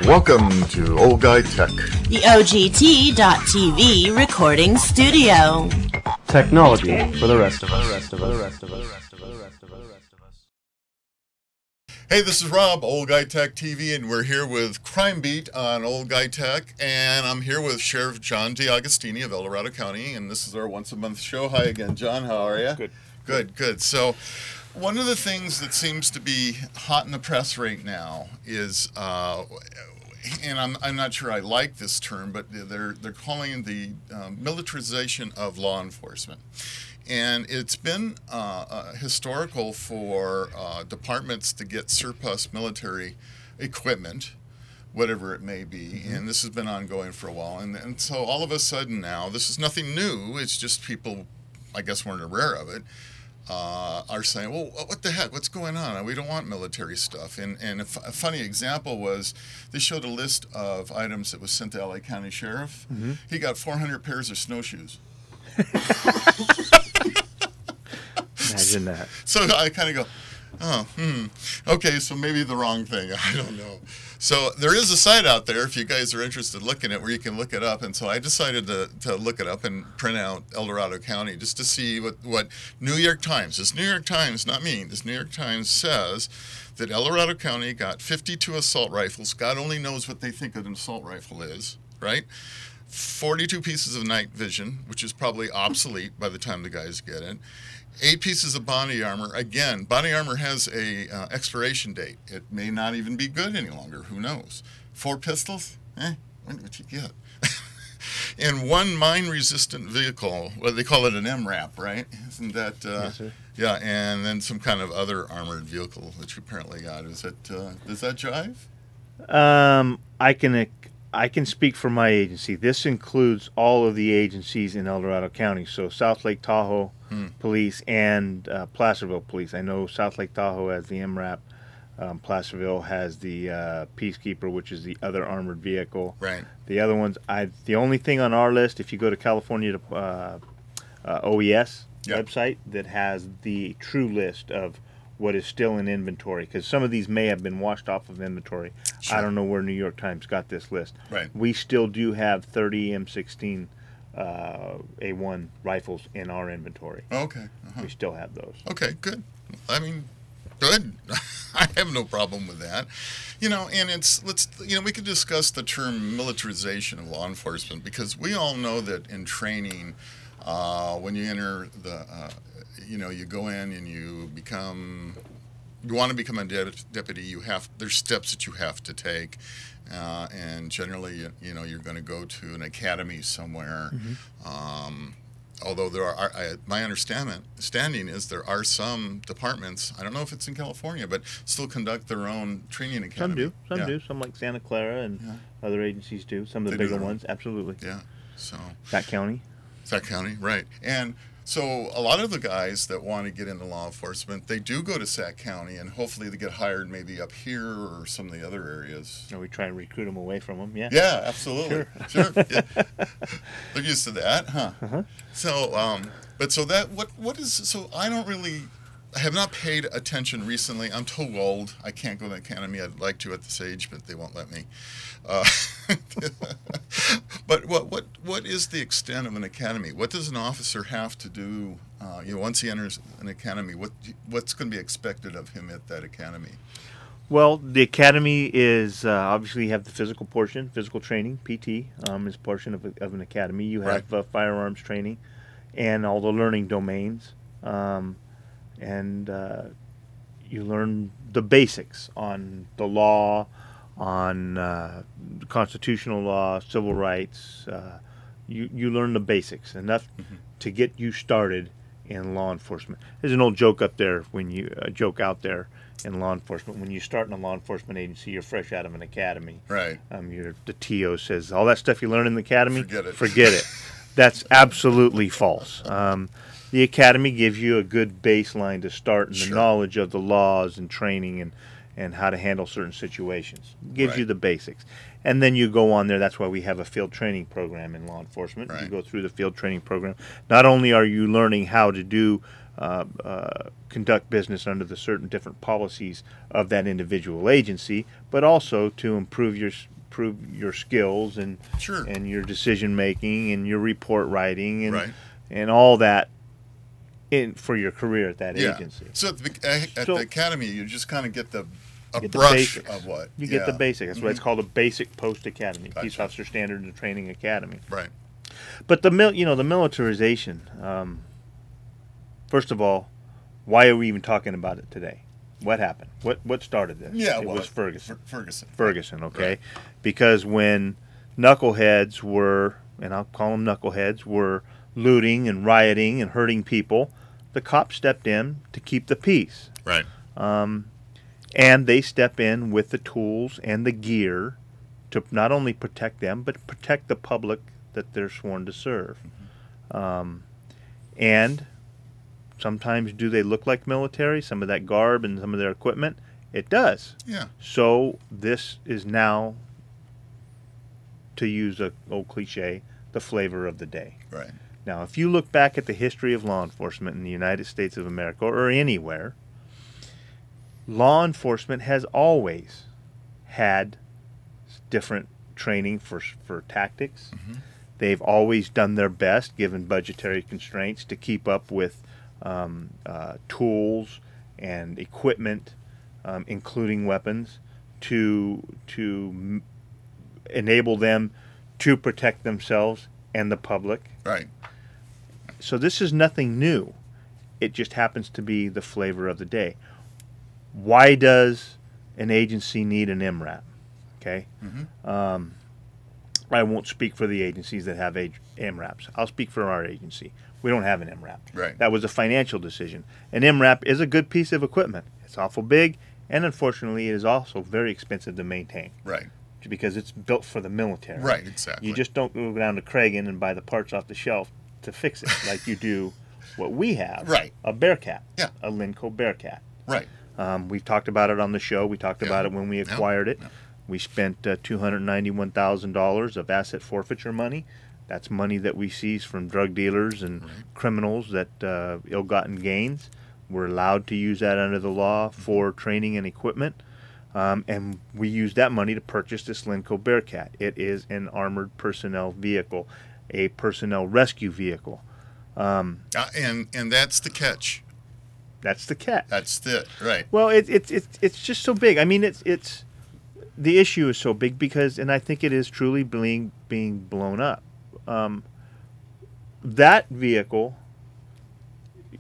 Welcome to Old Guy Tech, the OGT.TV recording studio. Technology for the rest of us. Hey, this is Rob, Old Guy Tech TV, and we're here with Crime Beat on Old Guy Tech, and I'm here with Sheriff John DeAugustini of El Dorado County, and this is our once-a-month show. Hi again, John. How are you? Good. So, one of the things that seems to be hot in the press right now is, and I'm not sure I like this term, but they're calling it the militarization of law enforcement. And it's been historical for departments to get surplus military equipment, whatever it may be, and this has been ongoing for a while. And so all of a sudden now, this is nothing new, it's just people, I guess, weren't aware of it, are saying, well, what the heck, what's going on? We don't want military stuff. And a funny example was they showed a list of items that was sent to LA County Sheriff. Mm-hmm. He got 400 pairs of snowshoes. Imagine that. So I kind of go, okay, so maybe the wrong thing. I don't know. So there is a site out there, if you guys are interested in looking at it, where you can look it up. And so I decided to look it up and print out El Dorado County just to see what New York Times, this New York Times, not me, this New York Times says that El Dorado County got 52 assault rifles. God only knows what they think an assault rifle is, right? 42 pieces of night vision, which is probably obsolete by the time the guys get it. 8 pieces of body armor. Again, body armor has a expiration date. It may not even be good any longer. Who knows? 4 pistols? When would you get? And 1 mine-resistant vehicle. Well, they call it an MRAP, right? Isn't that? Yes, sir. Yeah, and then some kind of other armored vehicle that you apparently got. Is it? Does that jive? I can speak for my agency. This includes all of the agencies in El Dorado County, so South Lake Tahoe Police and Placerville Police. I know South Lake Tahoe has the MRAP. Placerville has the Peacekeeper, which is the other armored vehicle. Right. The other ones, the only thing on our list, if you go to California OES website, that has the true list of what is still in inventory, because some of these may have been washed off of inventory. Sure. I don't know where New York Times got this list. Right. We still do have 30 M16 A1 rifles in our inventory. Okay. We still have those. Okay, good. I mean, good. I have no problem with that. And we could discuss the term militarization of law enforcement, because we all know that in training, when you enter the you go in and you want to become a deputy, there's steps that you have to take, and generally, you're going to go to an academy somewhere. Mm-hmm. Although there are, my understanding is there are some departments, I don't know if it's in California, but still conduct their own training academy. Some do. Some like Santa Clara and other agencies do. Some of the bigger ones, absolutely. Yeah. So Sac County, right. And so a lot of the guys that want to get into law enforcement, they do go to Sac County, and hopefully they get hired maybe up here or some of the other areas. Or we try and recruit them away from them, yeah. Yeah, absolutely. Sure. Yeah. They're used to that, huh? Uh-huh. So, so I have not paid attention recently. I'm too old. I can't go to the academy. I'd like to at this age, but they won't let me. But what is the extent of an academy? What does an officer have to do? Once he enters an academy, what's going to be expected of him at that academy? Well, the academy is obviously you have the physical portion, physical training, PT is a portion of an academy. You have firearms training, and all the learning domains, and you learn the basics on the law, on constitutional law, civil rights. You learn the basics, enough to get you started in law enforcement. There's an old joke out there in law enforcement. When you start in a law enforcement agency, you're fresh out of an academy. Right. The TO says, all that stuff you learn in the academy, forget it. That's absolutely false. The academy gives you a good baseline to start in the knowledge of the laws and training and how to handle certain situations. It gives you the basics. And then you go on there. That's why we have a field training program in law enforcement. Right. You go through the field training program. Not only are you learning how to do conduct business under the certain different policies of that individual agency, but also to improve your improve your skills and Sure. and your decision making and your report writing and Right. and all that for your career at that Yeah. agency. So at the academy, you just kind of get a get the brush basics. of what You get the basics. That's why it's called a basic post academy, Gotcha. Peace Officer Standards and Training Academy. Right. But the militarization. First of all, why are we even talking about it today? What happened? What started this? Yeah, it well, was Ferguson. Ferguson. Okay, Right. because when knuckleheads were, and I'll call them knuckleheads, were looting and rioting and hurting people, the cops stepped in to keep the peace. Right. And they step in with the tools and the gear to not only protect them, but protect the public that they're sworn to serve. And sometimes do they look like military? Some of that garb and some of their equipment? It does. Yeah. So this is now, to use an old cliche, the flavor of the day. Right. Now, if you look back at the history of law enforcement in the United States of America or anywhere, law enforcement has always had different training for tactics. Mm-hmm. They've always done their best, given budgetary constraints, to keep up with tools and equipment, including weapons, to enable them to protect themselves and the public. Right. So this is nothing new. It just happens to be the flavor of the day. Why does an agency need an MRAP? Okay. Mm-hmm. I won't speak for the agencies that have MRAPs. I'll speak for our agency. We don't have an MRAP. Right. That was a financial decision. An MRAP is a good piece of equipment. It's awful big, and unfortunately, it is also very expensive to maintain. Right. Because it's built for the military. Right. Exactly. You just don't go down to Cragen and buy the parts off the shelf to fix it like you do what we have. Right. A Bearcat. Yeah. A Linco Bearcat. Right. We've talked about it on the show. We talked about it when we acquired it. Yeah. We spent $291,000 of asset forfeiture money. That's money that we seize from drug dealers and criminals that ill-gotten gains. We're allowed to use that under the law for training and equipment. And we use that money to purchase this Linco Bearcat. It is an armored personnel vehicle, a personnel rescue vehicle. And that's the catch. That's the catch. That's it. Right. Well, it's just so big. I mean, it's the issue is so big because, and I think it is truly being blown up. That vehicle,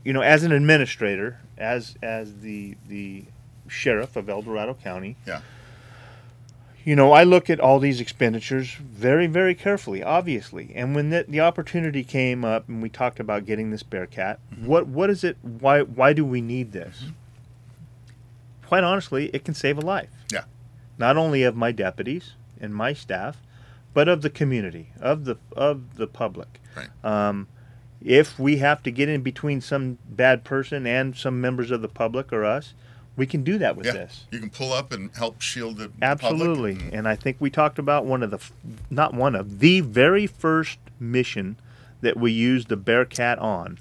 as an administrator, as the sheriff of El Dorado County, Yeah. I look at all these expenditures very, very carefully, obviously. And when the opportunity came up and we talked about getting this Bearcat, what is it? Why do we need this? Quite honestly, it can save a life. Yeah. Not only of my deputies and my staff, but of the community, of the public. Right. If we have to get in between some bad person and some members of the public or us, we can do that with this. You can pull up and help shield the Absolutely. public. And I think we talked about the very first mission that we used the Bearcat on.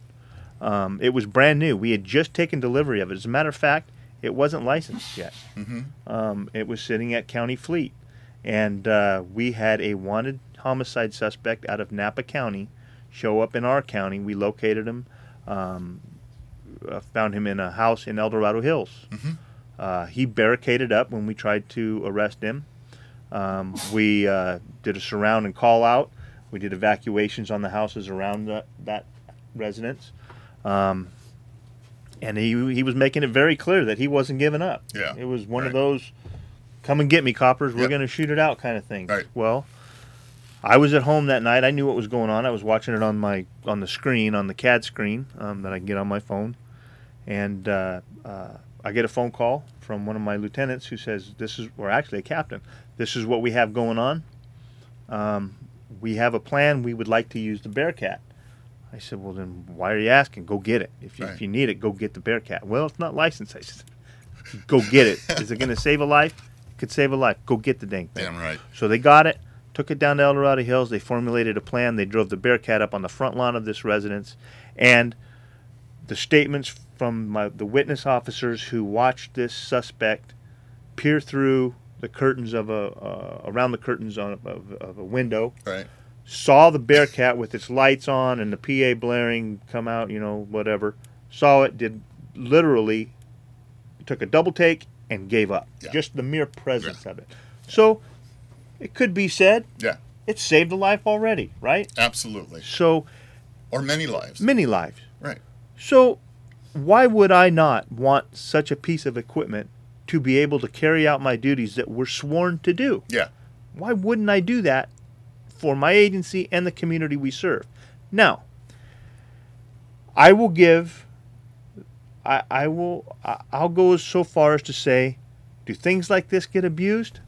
It was brand new. We had just taken delivery of it. As a matter of fact, it wasn't licensed yet. Mm-hmm. It was sitting at County Fleet. And we had a wanted homicide suspect out of Napa County show up in our county. We located him. Found him in a house in El Dorado Hills. Mm-hmm. He barricaded up when we tried to arrest him. We did a surround and call out. We did evacuations on the houses around that residence. And he was making it very clear that he wasn't giving up. Yeah. It was one of those, come and get me, coppers, we're going to shoot it out kind of thing. Right. Well, I was at home that night. I knew what was going on. I was watching it on the screen, on the CAD screen that I can get on my phone. And I get a phone call from one of my lieutenants who says, actually a captain, this is what we have going on. We have a plan. We would like to use the Bearcat. I said, well, then why are you asking? Go get it. If you need it, go get the Bearcat. Well, it's not licensed. I said, go get it. Is it going to save a life? It could save a life. Go get the dang thing. Damn right. So they got it, took it down to El Dorado Hills. They formulated a plan. They drove the Bearcat up on the front lawn of this residence. And the statements from the witness officers who watched this suspect peer through the curtains of around the curtains of a window. Right. Saw the Bearcat with its lights on and the PA blaring come out, whatever. Saw it, literally took a double take and gave up. Yeah. Just the mere presence of it. So it could be said, it saved a life already, right? Absolutely. So, or many lives. Many lives. Right. So why would I not want such a piece of equipment to be able to carry out my duties that we're sworn to do? Yeah. Why wouldn't I do that for my agency and the community we serve? Now, I'll go so far as to say, do things like this get abused?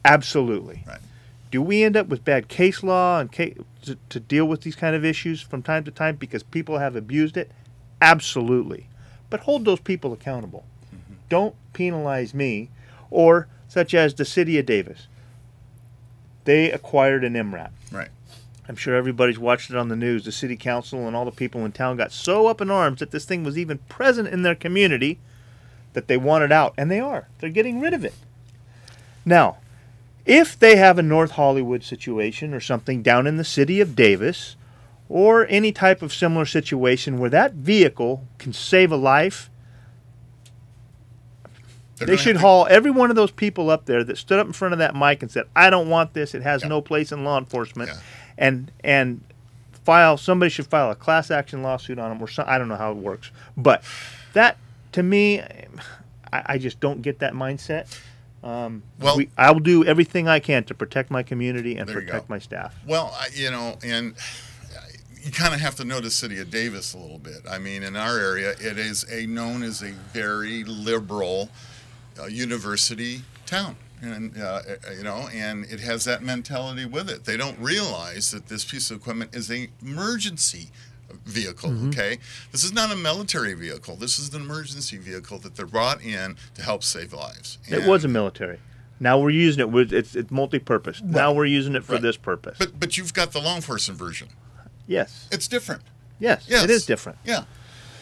Absolutely. Right. Do we end up with bad case law and to deal with these kind of issues from time to time because people have abused it? Absolutely. But hold those people accountable. Mm-hmm. Don't penalize me, or such as the city of Davis. They acquired an MRAP. Right. I'm sure everybody's watched it on the news. The city council and all the people in town got so up in arms that this thing was even present in their community that they want it out. And they are. They're getting rid of it. Now, if they have a North Hollywood situation or something down in the city of Davis or any type of similar situation where that vehicle can save a life, they should haul every one of those people up there that stood up in front of that mic and said, I don't want this. It has no place in law enforcement. Yeah. And somebody should file a class action lawsuit on them, or I don't know how it works. But that, to me, I just don't get that mindset. I will do everything I can to protect my community and protect my staff. Well, and you kind of have to know the city of Davis a little bit. I mean, in our area, it is known as a very liberal university town. And, and it has that mentality with it. They don't realize that this piece of equipment is an emergency vehicle, okay? This is not a military vehicle. This is an emergency vehicle that they're brought in to help save lives. It was a military. Now we're using it. It's multi-purpose. Right. Now we're using it for this purpose. But you've got the law enforcement version. Yes. It's different. Yes, it is different. Yeah.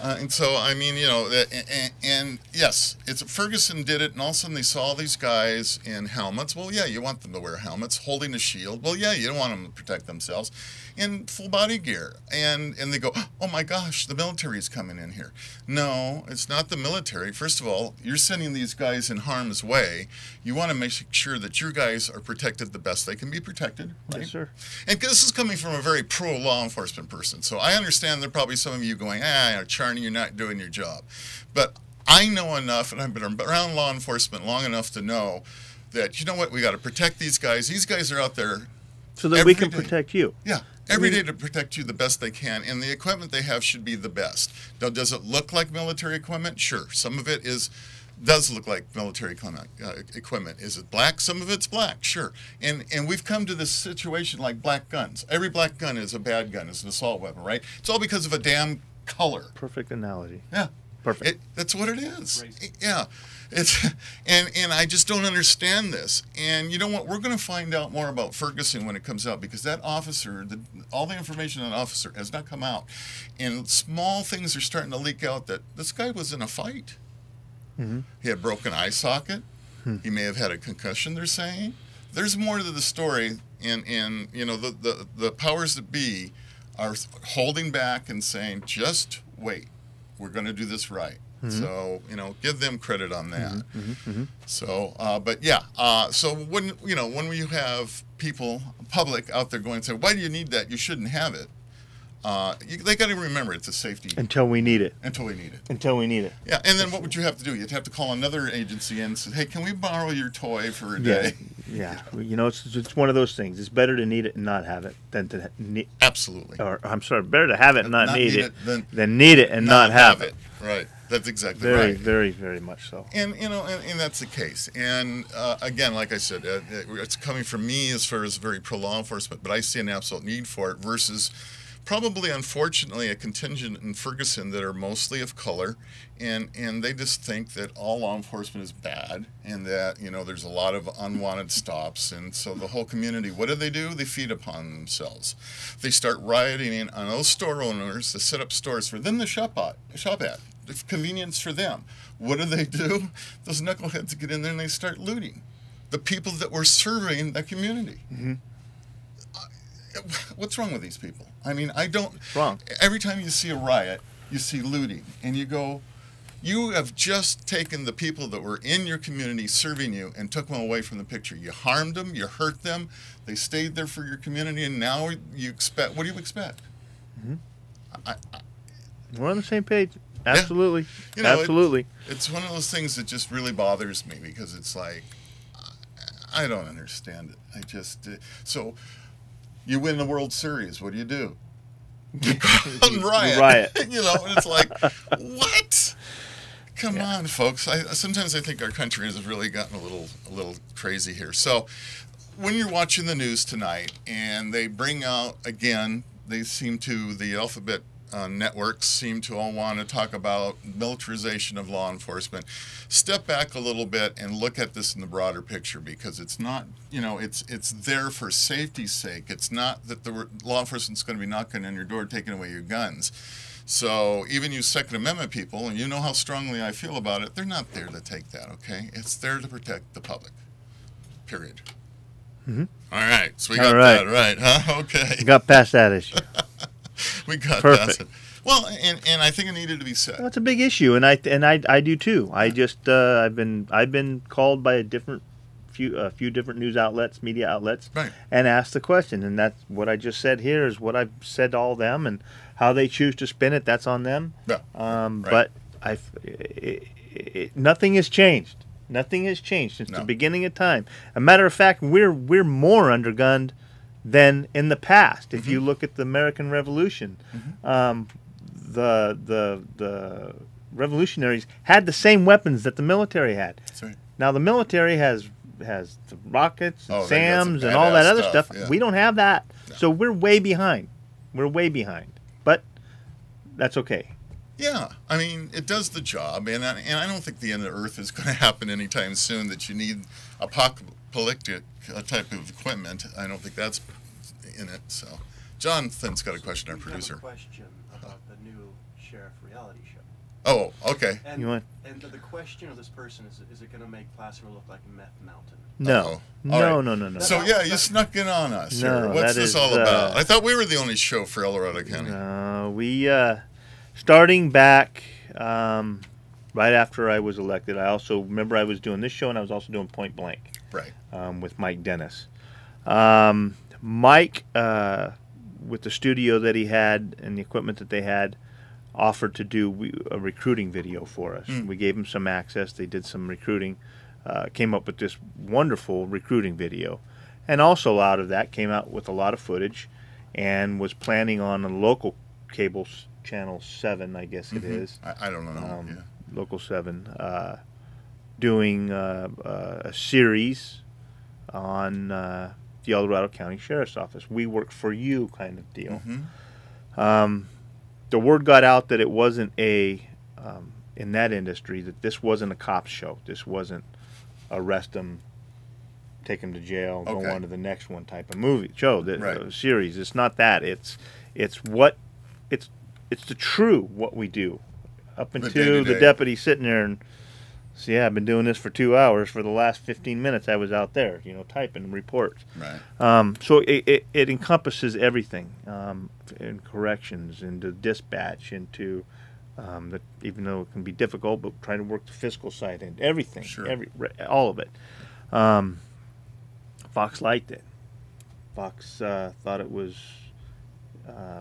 And so, I mean, and yes, Ferguson did it, and all of a sudden they saw these guys in helmets. Well, yeah, you want them to wear helmets, holding a shield. Well, yeah, you don't want them to protect themselves, in full body gear. And they go, oh my gosh, the military is coming in here. No, it's not the military. First of all, you're sending these guys in harm's way. You want to make sure that your guys are protected the best they can be protected. Right? Yes, sir. And this is coming from a very pro-law enforcement person. So I understand there are probably some of you going, Charney, you're not doing your job. But I know enough, and I've been around law enforcement long enough to know that, you know what, we got to protect these guys. These guys are out there so that we can protect you. Yeah, every day to protect you the best they can, and the equipment they have should be the best. Now, does it look like military equipment? Sure. Some of it does look like military equipment. Is it black? Some of it's black, sure. And we've come to this situation like black guns. Every black gun is a bad gun, is an assault weapon, right? It's all because of a damn color. Perfect analogy. Yeah. Perfect. That's what it is. Yeah. And I just don't understand this. And you know what? We're going to find out more about Ferguson when it comes out, because that officer, all the information on the officer has not come out. And small things are starting to leak out that this guy was in a fight. Mm-hmm. He had broken eye socket. He may have had a concussion, they're saying. There's more to the story, and the powers that be are holding back and saying, just wait, we're going to do this right. Mm-hmm. So, give them credit on that. Mm-hmm. Mm-hmm. So, so when you have people, public out there going and say, why do you need that? You shouldn't have it. They got to remember it's a safety. Until we need it. Until we need it. Until we need it. Yeah, and then what would you have to do? You'd have to call another agency and say, hey, can we borrow your toy for a day? Yeah. It's one of those things. It's better to need it and not have it than to need. Absolutely. Or I'm sorry, better to have it and not need it than need it and not have it. Right. That's exactly right. Very, very, very much so. And and that's the case. And again, like I said, it's coming from me as far as very pro law enforcement, but I see an absolute need for it versus probably, unfortunately, a contingent in Ferguson that are mostly of color, and they just think that all law enforcement is bad, and that there's a lot of unwanted stops, and so the whole community, what do? They feed upon themselves. They start rioting on those store owners that set up stores for them to shop at. It's convenience for them. What do? Those knuckleheads get in there and they start looting. the people that were serving the community. Mm-hmm. What's wrong with these people? I mean, I don't. What's wrong? Every time you see a riot, you see looting, and you go, you have just taken the people that were in your community serving you and took them away from the picture. You harmed them, you hurt them, they stayed there for your community, and now you expect, what do you expect? Mm-hmm. We're on the same page. Absolutely. Yeah. You know, absolutely. It's one of those things that just really bothers me because it's like, I don't understand it. I just, so you win the World Series, what do? You go out and riot. You know, and it's like, what? Come on, folks. Sometimes I think our country has really gotten a little crazy here. So when you're watching the news tonight and they bring out, again, the alphabet networks seem to all want to talk about militarization of law enforcement. Step back a little bit and look at this in the broader picture, because it's not, you know, it's there for safety's sake. It's not that the law enforcement's going to be knocking on your door taking away your guns. So even you Second Amendment people, and you know how strongly I feel about it, they're not there to take that, okay? It's there to protect the public, period. Mm-hmm. All right, so we got that right, huh? Okay. We got past that issue. We got Perfect. that. Well, and I think it needed to be said. That's a big issue, and I do too. I just I've been called by a few different news outlets, media outlets, right, and asked the question, and that's what I just said here is what I've said to all them, and how they choose to spin it, that's on them. Yeah. Right. But nothing has changed. Nothing has changed since the beginning of time. A matter of fact, we're more undergunned than in the past. If you look at the American Revolution, the revolutionaries had the same weapons that the military had. That's right. Now the military has the rockets and SAMs and all all that other stuff. Yeah. We don't have that, so we're way behind. But that's okay. Yeah, I mean, it does the job, and I don't think the end of the earth is going to happen anytime soon. That you need apocalyptic type of equipment. I don't think that's in it. So, Jonathan's got a question. Our producer. I have a question about the new sheriff reality show. Oh, okay. And, You want? And the question of this person is it going to make Placer look like Meth Mountain? No. No. So yeah, you snuck in on us. No, here. What's that this is, all about? I thought we were the only show for El Dorado County. We starting back right after I was elected. I also remember I was doing this show, and I was also doing Point Blank. Right. With Mike Dennis. Mike, with the studio that he had and the equipment that they had, offered to do a recruiting video for us. We gave him some access. They did some recruiting. Came up with this wonderful recruiting video. And also out of that came out with a lot of footage, and was planning on a local cable channel 7, I guess it is. I don't know. Local 7, doing a series on the El Dorado County Sheriff's Office. We work for you kind of deal. The word got out that it wasn't in that industry, that this wasn't a cop's show. This wasn't arrest them, take them to jail, go on to the next one type of show, series. It's not that. It's the true what we do. Up until the deputy sitting there and say, I've been doing this for 2 hours. For the last 15 minutes I was out there, typing reports. Right. So it encompasses everything, in corrections, into dispatch, into even though it can be difficult, but trying to work the fiscal side and everything, all of it. Fox liked it. Fox thought it was,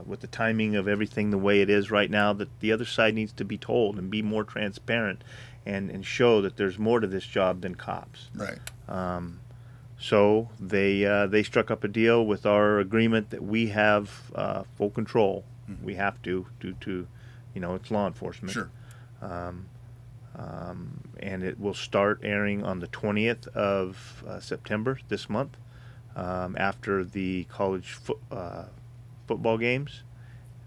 with the timing of everything the way it is right now, that the other side needs to be told and be more transparent and show that there's more to this job than cops. Right. So they struck up a deal with our agreement that we have full control. We have to, due to, it's law enforcement. Sure. And it will start airing on the 20th of September this month, after the college football games,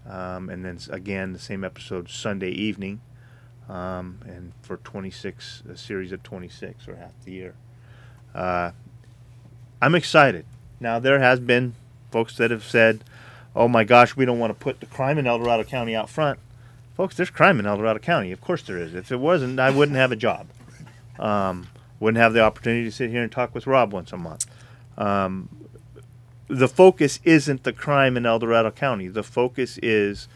and then again the same episode Sunday evening, and for a series of 26, or half the year. I'm excited. Now, there has been folks that have said, oh my gosh, we don't want to put the crime in El Dorado County out front. Folks, there's crime in El Dorado County. Of course there is. If it wasn't, I wouldn't have a job. wouldn't have the opportunity to sit here and talk with Rob once a month. The focus isn't the crime in El Dorado County. The focus is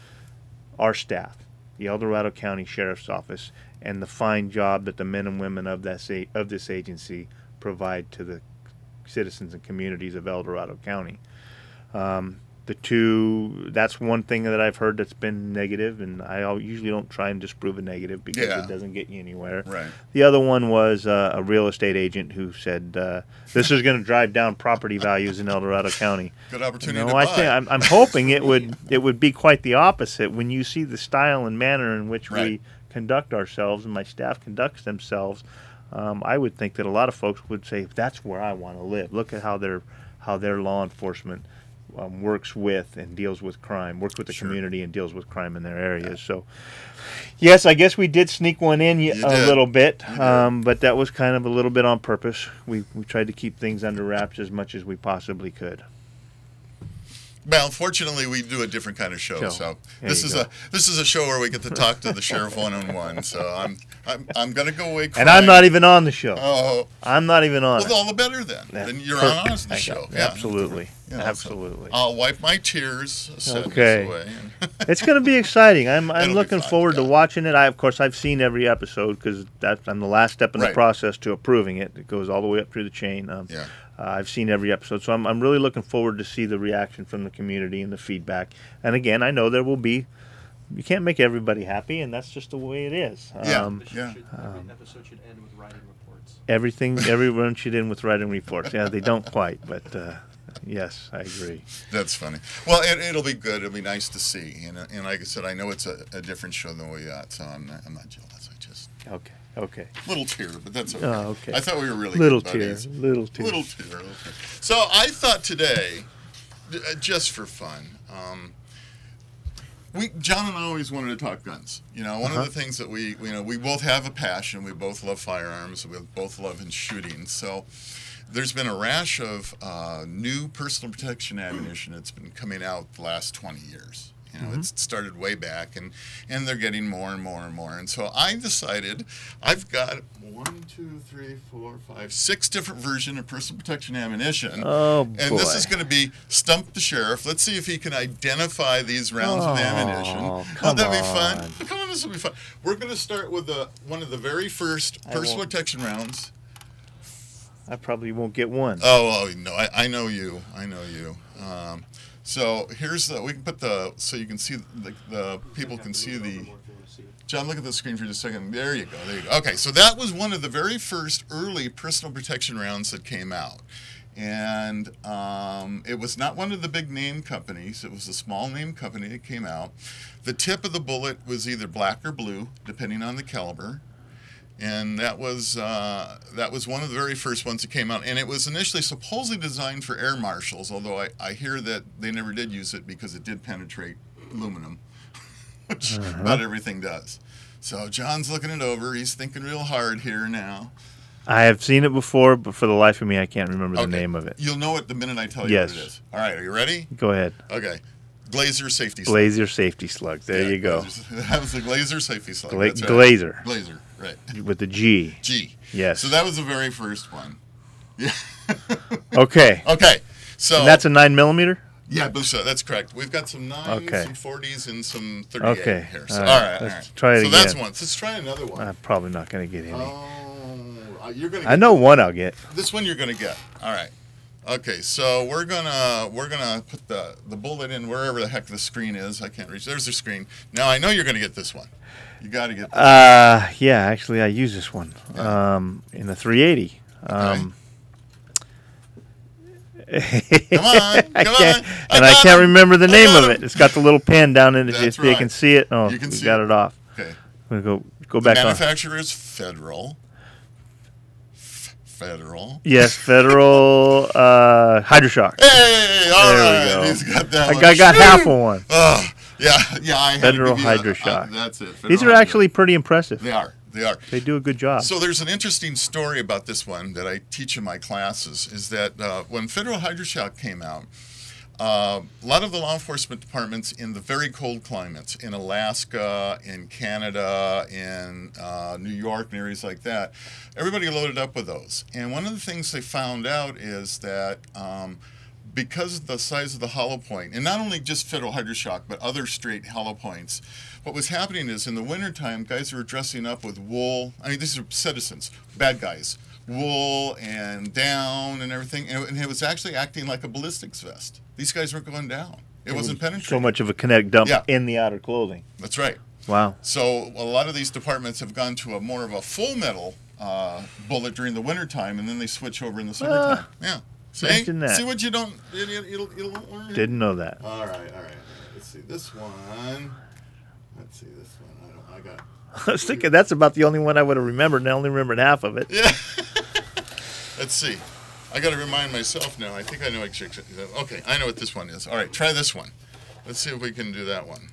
our staff, the El Dorado County Sheriff's Office, and the fine job that the men and women of this agency provide to the citizens and communities of El Dorado County. That's one thing that I've heard that's been negative, and I usually don't try and disprove a negative because it doesn't get you anywhere. Right. The other one was a real estate agent who said this is going to drive down property values in El Dorado County. Good opportunity to buy. I'm hoping it would be quite the opposite. When you see the style and manner in which we conduct ourselves and my staff conducts themselves, I would think that a lot of folks would say, that's where I want to live. Look at how their law enforcement works with and deals with crime, works with the community and deals with crime in their areas. So, yes, I guess we did sneak one in a little bit, but that was kind of a little bit on purpose. We tried to keep things under wraps as much as we possibly could. Well, fortunately, we do a different kind of show. So this is a show where we get to talk to the sheriff one-on-one. So I'm going to go away crying. And I'm not even on the show. Oh, I'm not even on. Well, all the better then. Then you're on the show. Yeah. Absolutely. Yeah, absolutely. So I'll wipe my tears. Okay. It's going to be exciting. I'm looking forward to watching it. I've seen every episode because I'm the last step in the process to approving it. It goes all the way up through the chain. I've seen every episode, so I'm really looking forward to see the reaction from the community and the feedback. And again, I know there will be. You can't make everybody happy, and that's just the way it is. Every episode should end with writing reports. Everyone should end with writing reports. Yeah, they don't quite, but yes, I agree. That's funny. Well, it'll be good. It'll be nice to see. And like I said, I know it's a different show than we got, so I'm not jealous. I just Okay. Little tear, but that's okay. Oh, okay. I thought we were really little good tear, buddies. little tear. So I thought today, just for fun, John and I always wanted to talk guns. One of the things that we both have a passion. We both love firearms. We both love shooting. So there's been a rash of new personal protection ammunition that's been coming out the last 20 years. It started way back, and they're getting more and more and more. And so I decided I've got 6 different versions of personal protection ammunition. Oh, boy. And this is going to be Stump the Sheriff. Let's see if he can identify these rounds of ammunition. Won't that be fun? Come on, this will be fun. We're going to start with one of the very first personal protection rounds. I probably won't get one. Oh no, I know you. So here's we can put so you can see the people can see the. John, look at the screen for just a second. There you go. Okay, so that was one of the very first early personal protection rounds that came out. And it was not one of the big name companies. It was a small name company that came out. The tip of the bullet was either black or blue, depending on the caliber. And that was one of the very first ones that came out. And it was initially supposedly designed for air marshals, although I hear that they never did use it because it did penetrate aluminum, which about everything does. So John's looking it over. He's thinking real hard here now. I have seen it before, but for the life of me, I can't remember the name of it. You'll know it the minute I tell you what it is. All right, are you ready? Go ahead. Okay. Glazer Safety Slug. Glazer Safety Slug. There you go. That was the Glazer Safety Slug. Glazer. Glazer, right. With the G. G. Yes. So that was the very first one. Yeah. Okay. So and that's a 9mm? Yeah, that's correct. We've got some 9s, some 40s, and some 38 here. So, all right. Let's try it again. So that's one. Let's try another one. I'm probably not going to get any. You're gonna. I know one I'll get. This one you're going to get. All right. Okay, so we're gonna put the bullet in wherever the heck the screen is. I can't reach. There's the screen. Now I know you're going to get this one. You got to get this one. Yeah, actually I use this one in the 380. Come on. I can't remember the name of it. It's got the little pen down in it. If you can see it. Oh, you got it off. Okay. I'm going to go back on. The manufacturer is Federal. Yes, Federal Hydroshock. Hey, all right. We go. He's got that I got half of one. Oh, yeah. I Federal Hydroshock. That's it. These are actually pretty impressive. They are. They do a good job. So there's an interesting story about this one that I teach in my classes, is that when Federal Hydroshock came out, A lot of the law enforcement departments in the very cold climates, in Alaska, in Canada, in New York, and areas like that, everybody loaded up with those. And one of the things they found out is that because of the size of the hollow point, and not only just Federal Hydroshock, but other straight hollow points, what was happening is in the wintertime, guys were dressing up with wool. I mean, these are citizens, bad guys. Wool and down and everything, and it was actually acting like a ballistics vest. These guys weren't going down. It wasn't penetrating. So much of a kinetic dump in the outer clothing. That's right. Wow. So a lot of these departments have gone to a more of a full metal bullet during the wintertime, and then they switch over in the summertime. Yeah. See? See what you don't... It'll learn. Didn't know that. All right. Let's see this one. I got... I was thinking that's about the only one I would have remembered, and I only remembered half of it. Yeah. Let's see. I got to remind myself now. I think I know. Okay, I know what this one is. All right, try this one. Let's see if we can do that one.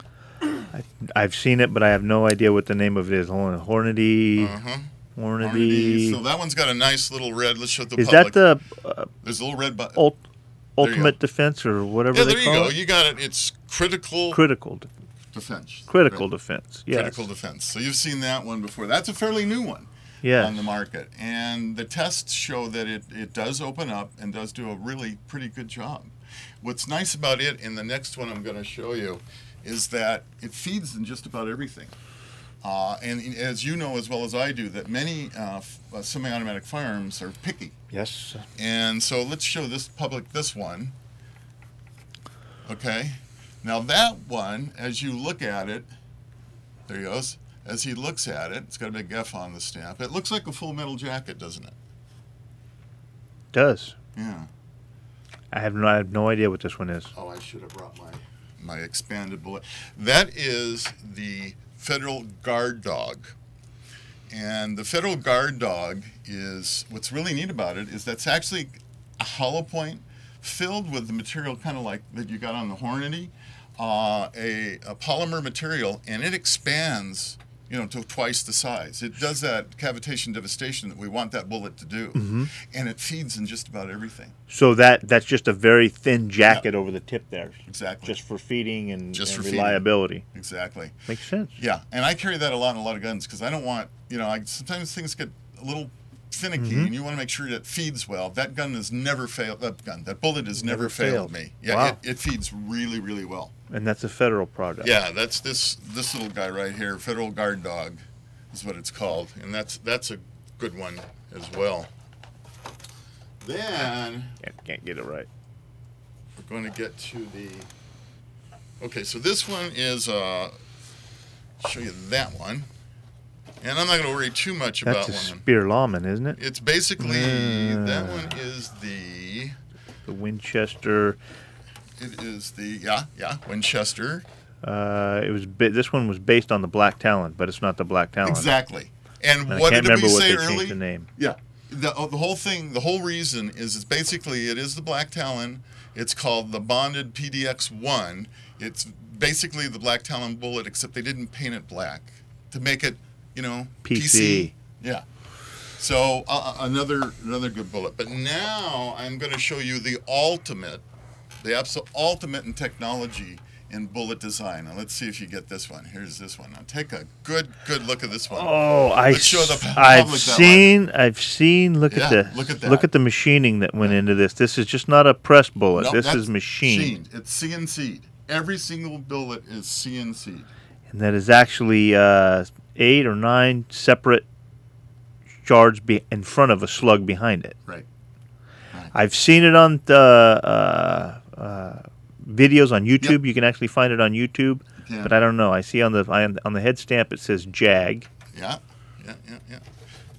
I've seen it, but I have no idea what the name of it is. Hornady. Hornady. So that one's got a nice little red. Let's show the public. Is that the... There's a little red button. Ultimate defense or whatever they call it? Yeah, there you go. You got it. It's critical defense. Critical defense, yes. Critical defense. So you've seen that one before. That's a fairly new one on the market. And the tests show that it does open up and does do a really pretty good job. What's nice about it, in the next one I'm going to show you, is that it feeds in just about everything. And as you know as well as I do, that many semi-automatic firearms are picky. Yes. And so let's show this one. Okay. Now that one, as you look at it, there he goes. As he looks at it, it's got a big F on the stamp. It looks like a full metal jacket, doesn't it? Does. Yeah. I have no idea what this one is. Oh, I should have brought my expanded bullet. That is the Federal Guard Dog. And the Federal Guard Dog is, what's really neat about it is that's actually a hollow point filled with the material kind of like that you got on the Hornady, a polymer material, and it expands, to twice the size. It does that cavitation devastation that we want that bullet to do, and it feeds in just about everything. So that's just a very thin jacket over the tip there. Exactly. Just for feeding and for reliability. Feeding. Exactly. Makes sense. Yeah, and I carry that a lot in a lot of guns because I don't want, sometimes things get a little finicky, and you want to make sure that it feeds well. That gun has never failed. That bullet has never failed me. Yeah, wow. It feeds really, really well. And that's a Federal product. Yeah, that's this little guy right here, Federal Guard Dog, is what it's called, and that's a good one as well. Then can't get it right. We're going to get to the. Okay, so this one is. Show you that one. And I'm not going to worry too much about one. That's a Spear Lawman, isn't it? It's basically, that one is the Winchester. It is the, Winchester. This one was based on the Black Talon, but it's not the Black Talon. Exactly. And I what can't did remember we what say they early? changed the name. Yeah. The whole thing, the whole reason is basically it is the Black Talon. It's called the Bonded PDX-1. It's basically the Black Talon bullet, except they didn't paint it black to make it, PC. Yeah. So another good bullet. But now I'm going to show you the absolute ultimate in technology in bullet design. Now let's see if you get this one. Here's this one. Now take a good look at this one. Oh, I've seen. Look at this. Look at that. Look at the machining that went into this. This is just not a pressed bullet. Nope, this is machined. It's CNC'd. Every single bullet is CNC'd. And that is actually 8 or 9 separate shards in front of a slug behind it. Right. I've seen it on the videos on YouTube. Yep. You can actually find it on YouTube, but I don't know. I see on the head stamp it says JAG. Yeah.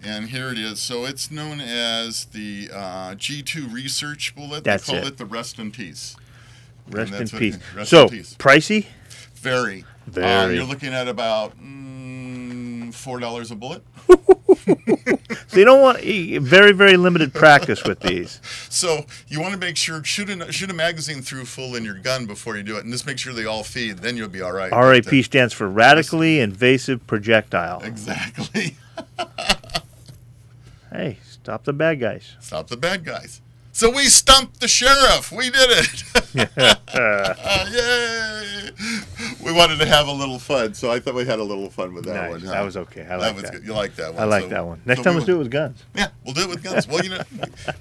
And here it is. So it's known as the G2 Research Bullet. They call it the Rest in Peace. Rest in peace. Pricey? Very. Very. You're looking at about $4 a bullet. So you don't want very, very limited practice with these. So you want to make sure shoot a magazine through full in your gun before you do it, and just make sure they all feed. Then you'll be all right. RAP stands for Radically Invasive Projectile. Exactly. Hey, stop the bad guys. Stop the bad guys. So we stumped the sheriff. We did it. Yay! We wanted to have a little fun, so I thought we had a little fun with that one. Huh? That was okay. I like that. that. Good. You like that one. I like that one. Next time let's do it with guns. Yeah, we'll do it with guns. Well,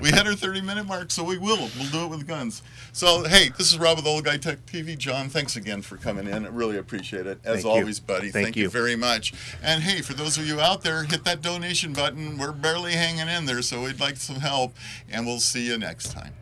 we hit our 30-minute mark, so we will. We'll do it with guns. So, hey, this is Rob with Old Guy Tech TV. John, thanks again for coming in. I really appreciate it. As always, buddy. Thank you very much. And, hey, for those of you out there, hit that donation button. We're barely hanging in there, so we'd like some help, and we'll see you next time.